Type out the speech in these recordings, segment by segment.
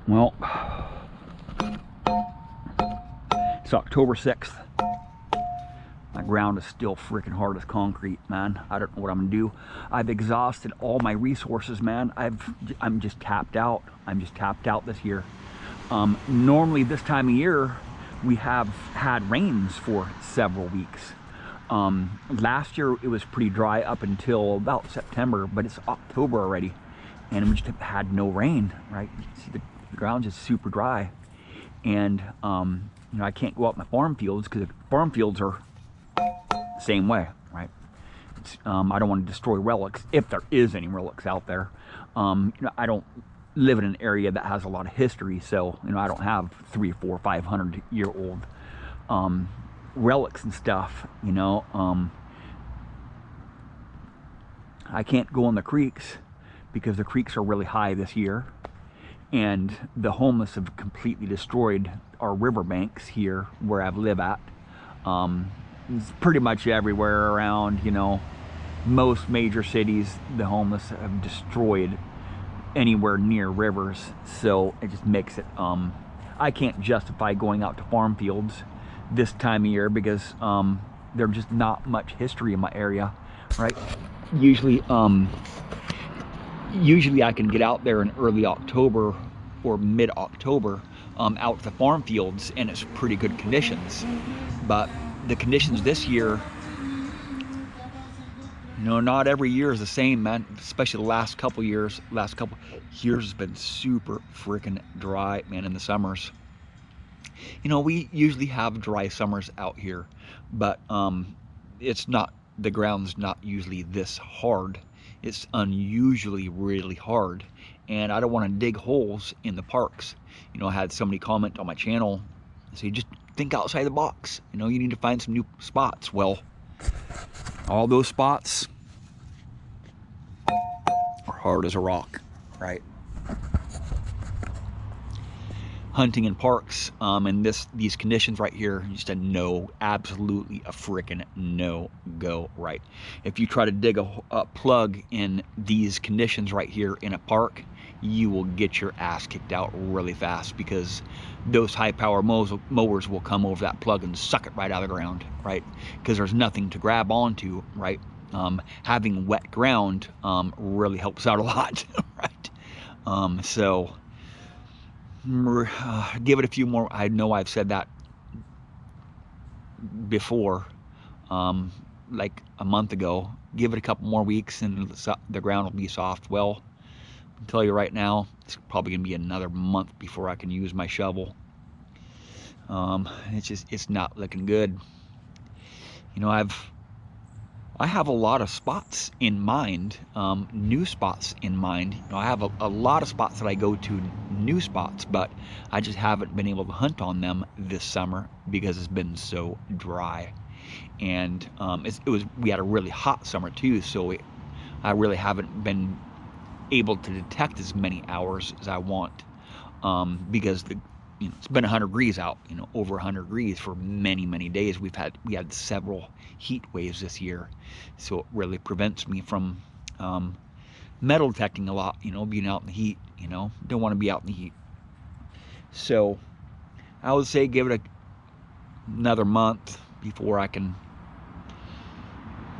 Well, it's October 6th. My ground is still freaking hard as concrete, man. I don't know what I'm gonna do. I've exhausted all my resources, man. I'm just tapped out. I'm just tapped out this year. Normally this time of year, we have had rains for several weeks. Last year it was pretty dry up until about September, but it's October already, and we just had no rain, right? You see the ground's just super dry, and you know, I can't go out in the farm fields because the farm fields are the same way, right? I don't want to destroy relics if there is any relics out there. You know, I don't live in an area that has a lot of history, so you know, I don't have 300, 400, 500-year-old relics and stuff. You know, I can't go in the creeks because the creeks are really high this year, and the homeless have completely destroyed our riverbanks here where I live at. It's pretty much everywhere around, you know, most major cities, the homeless have destroyed anywhere near rivers, so it just makes it, I can't justify going out to farm fields this time of year because there's just not much history in my area, right? Usually I can get out there in early October or mid-October out to the farm fields, and it's pretty good conditions. But the conditions this year, you know, not every year is the same, man. Especially the last couple years has been super freaking dry, man, in the summers. You know, we usually have dry summers out here, but it's not, the ground's not usually this hard. It's unusually really hard, and I don't want to dig holes in the parks. You know, I had somebody comment on my channel and say, just think outside the box. You know, you need to find some new spots. Well, all those spots are hard as a rock, right? Hunting in parks in these conditions right here, just a no, absolutely a freaking no go, right? If you try to dig a plug in these conditions right here in a park, you will get your ass kicked out really fast, because those high power mowers will come over that plug and suck it right out of the ground, right? Because there's nothing to grab onto, right? Having wet ground really helps out a lot, right? So give it a few more. I know I've said that before, like a month ago. Give it a couple more weeks and the ground will be soft. Well, I can tell you right now, it's probably gonna be another month before I can use my shovel. It's not looking good. You know, I have a lot of spots in mind, new spots in mind. You know, I have a lot of spots that I go to, new spots, but I just haven't been able to hunt on them this summer because it's been so dry. And we had a really hot summer too, so I really haven't been able to detect as many hours as I want, because you know, it's been 100 degrees out, you know, over 100 degrees for many days. We had several heat waves this year, so it really prevents me from metal detecting a lot, you know, being out in the heat. You know, don't want to be out in the heat. So I would say give it another month before I can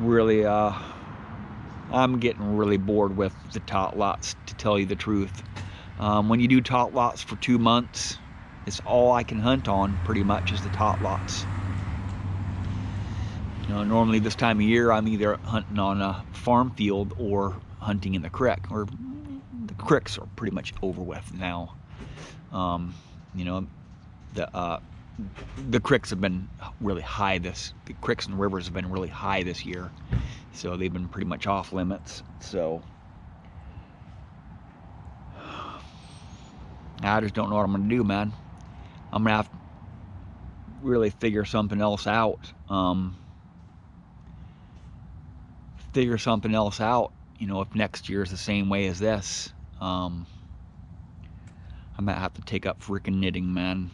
really, I'm getting really bored with the tot lots, to tell you the truth. When you do tot lots for 2 months, it's all I can hunt on pretty much is the tot lots. You know, normally this time of year I'm either hunting on a farm field or hunting in the creek, or the creeks are pretty much over with now. You know, the creeks have been really high the creeks and rivers have been really high this year, so they've been pretty much off limits. So I just don't know what I'm gonna do, man. I'm gonna have to really figure something else out. You know, if next year is the same way as this, I might have to take up freaking knitting, man.